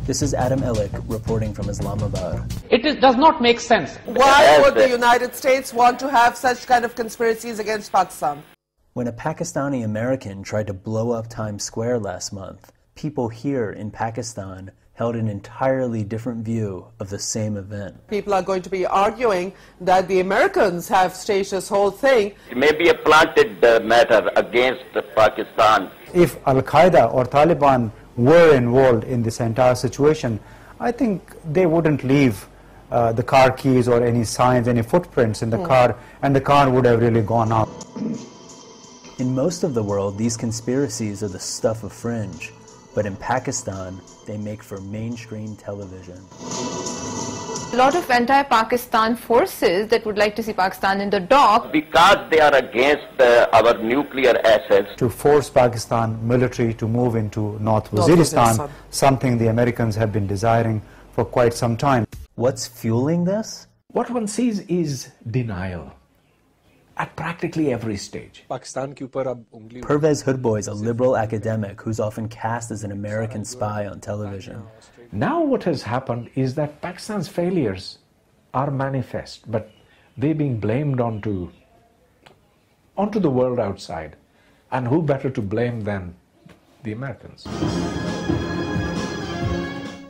This is Adam Elik reporting from Islamabad. Does not make sense. Why would the United States want to have such kind of conspiracies against Pakistan? When a Pakistani American tried to blow up Times Square last month, people here in Pakistan held an entirely different view of the same event. People are going to be arguing that the Americans have staged this whole thing. It may be a planted matter against Pakistan. If al-Qaeda or Taliban were involved in this entire situation, I think they wouldn't leave the car keys or any signs, any footprints in the car, and the car would have really gone out. In most of the world, these conspiracies are the stuff of fringe, but in Pakistan, they make for mainstream television. A lot of anti-Pakistan forces that would like to see Pakistan in the dock. Because they are against our nuclear assets. To force Pakistan military to move into North Waziristan, something the Americans have been desiring for quite some time. What's fueling this? What one sees is denial at practically every stage. Pervez Hoodboy is a liberal academic who's often cast as an American spy on television. Now what has happened is that Pakistan's failures are manifest, but they're being blamed onto the world outside. And who better to blame than the Americans?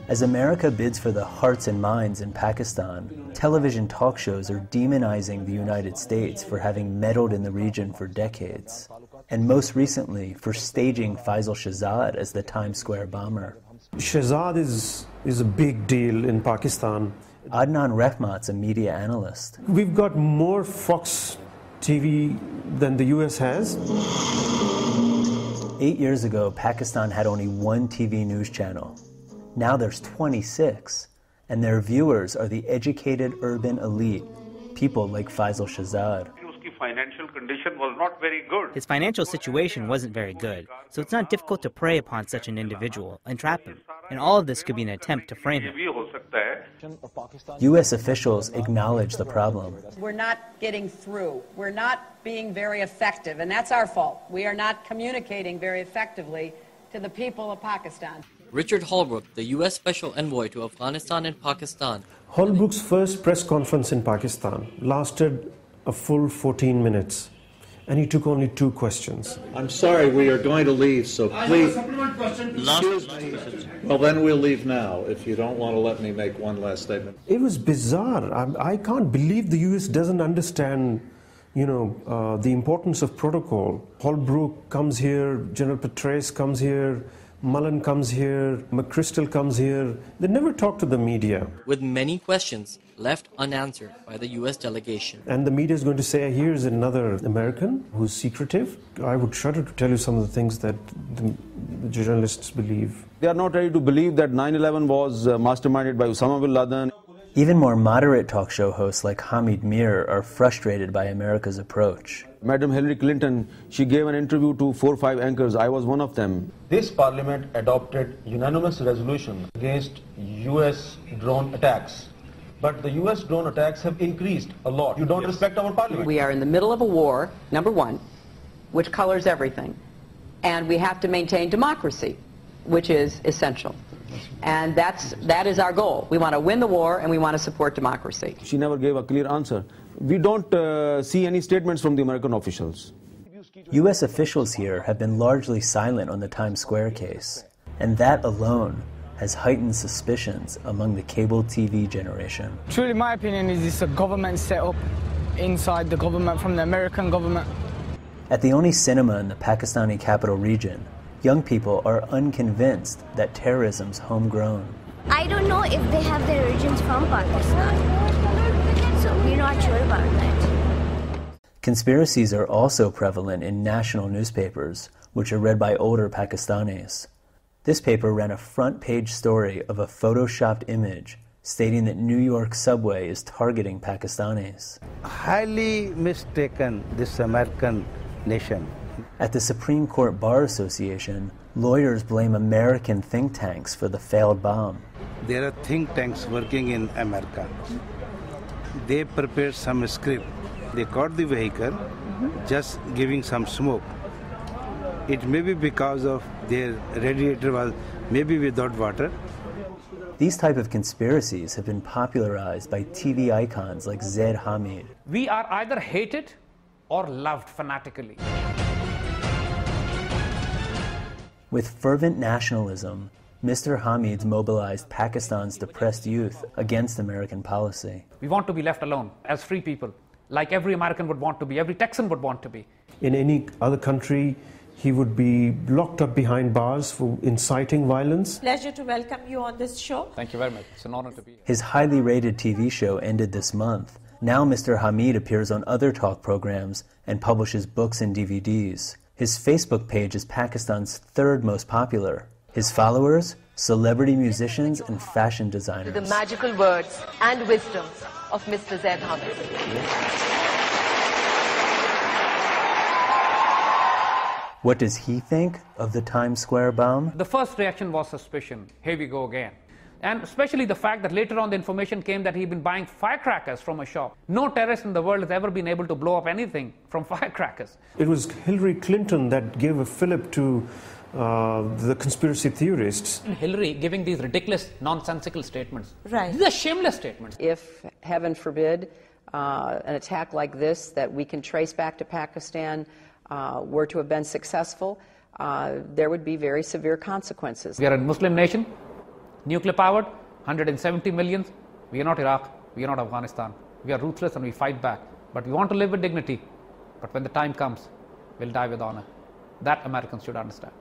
As America bids for the hearts and minds in Pakistan, television talk shows are demonizing the United States for having meddled in the region for decades, and most recently for staging Faisal Shahzad as the Times Square bomber. Shahzad is a big deal in Pakistan. Adnan Rehmat's a media analyst. We've got more Fox TV than the US has. 8 years ago, Pakistan had only one TV news channel. Now there's 26, and their viewers are the educated urban elite, people like Faisal Shahzad. His financial condition was not very good. His financial situation wasn't very good, so it's not difficult to prey upon such an individual and trap him. And all of this could be an attempt to frame him. U.S. officials acknowledge the problem. We're not getting through. We're not being very effective, and that's our fault. We are not communicating very effectively to the people of Pakistan. Richard Holbrooke, the U.S. Special Envoy to Afghanistan and Pakistan. Holbrooke's first press conference in Pakistan lasted a full 14 minutes, and he took only 2 questions. I'm sorry, we are going to leave, so please. Well, then we'll leave now, if you don't want to let me make one last statement. It was bizarre. I can't believe the U.S. doesn't understand, the importance of protocol. Holbrooke comes here, General Petraeus comes here, Mullen comes here, McChrystal comes here. They never talk to the media. With many questions left unanswered by the U.S. delegation. And the media is going to say, here's another American who's secretive. I would shudder to tell you some of the things that the journalists believe. They are not ready to believe that 9/11 was masterminded by Osama bin Laden. Even more moderate talk show hosts like Hamid Mir are frustrated by America's approach. Madam Hillary Clinton, she gave an interview to 4 or 5 anchors. I was one of them. This parliament adopted unanimous resolution against US drone attacks. But the US drone attacks have increased a lot. You don't respect our parliament. We are in the middle of a war, number one, which colors everything. And we have to maintain democracy, which is essential. And that is our goal. We want to win the war and we want to support democracy. She never gave a clear answer. We don't see any statements from the American officials. U.S. officials here have been largely silent on the Times Square case, and that alone has heightened suspicions among the cable TV generation. Truly, my opinion is it's a government set-up inside the government from the American government. At the only cinema in the Pakistani capital region, young people are unconvinced that terrorism's homegrown. I don't know if they have their origins from Pakistan, so we're not sure about that. Conspiracies are also prevalent in national newspapers, which are read by older Pakistanis. This paper ran a front-page story of a photoshopped image stating that New York subway is targeting Pakistanis. Highly mistaken, this American nation. At the Supreme Court Bar Association, lawyers blame American think tanks for the failed bomb. There are think tanks working in America. They prepared some script. They caught the vehicle, just giving some smoke. It may be because of their radiator was maybe without water. These type of conspiracies have been popularized by TV icons like Zaid Hamid. We are either hated or loved fanatically. With fervent nationalism, Mr. Hamid's mobilized Pakistan's depressed youth against American policy. We want to be left alone as free people, like every American would want to be, every Texan would want to be. In any other country, he would be locked up behind bars for inciting violence. Pleasure to welcome you on this show. Thank you very much. It's an honor to be here. His highly rated TV show ended this month. Now Mr. Hamid appears on other talk programs and publishes books and DVDs. His Facebook page is Pakistan's third most popular. His followers, celebrity musicians and fashion designers. The magical words and wisdom of Mr. Zaid Hamid. What does he think of the Times Square bomb? The first reaction was suspicion. Here we go again. And especially the fact that later on the information came that he'd been buying firecrackers from a shop. No terrorist in the world has ever been able to blow up anything from firecrackers. It was Hillary Clinton that gave a fillip to the conspiracy theorists. Hillary giving these ridiculous, nonsensical statements. Right. These are shameless statements. If, heaven forbid, an attack like this that we can trace back to Pakistan were to have been successful, there would be very severe consequences. We are a Muslim nation, nuclear powered, 170 million. We are not Iraq, we are not Afghanistan. We are ruthless and we fight back. But we want to live with dignity. But when the time comes, we'll die with honor. That Americans should understand.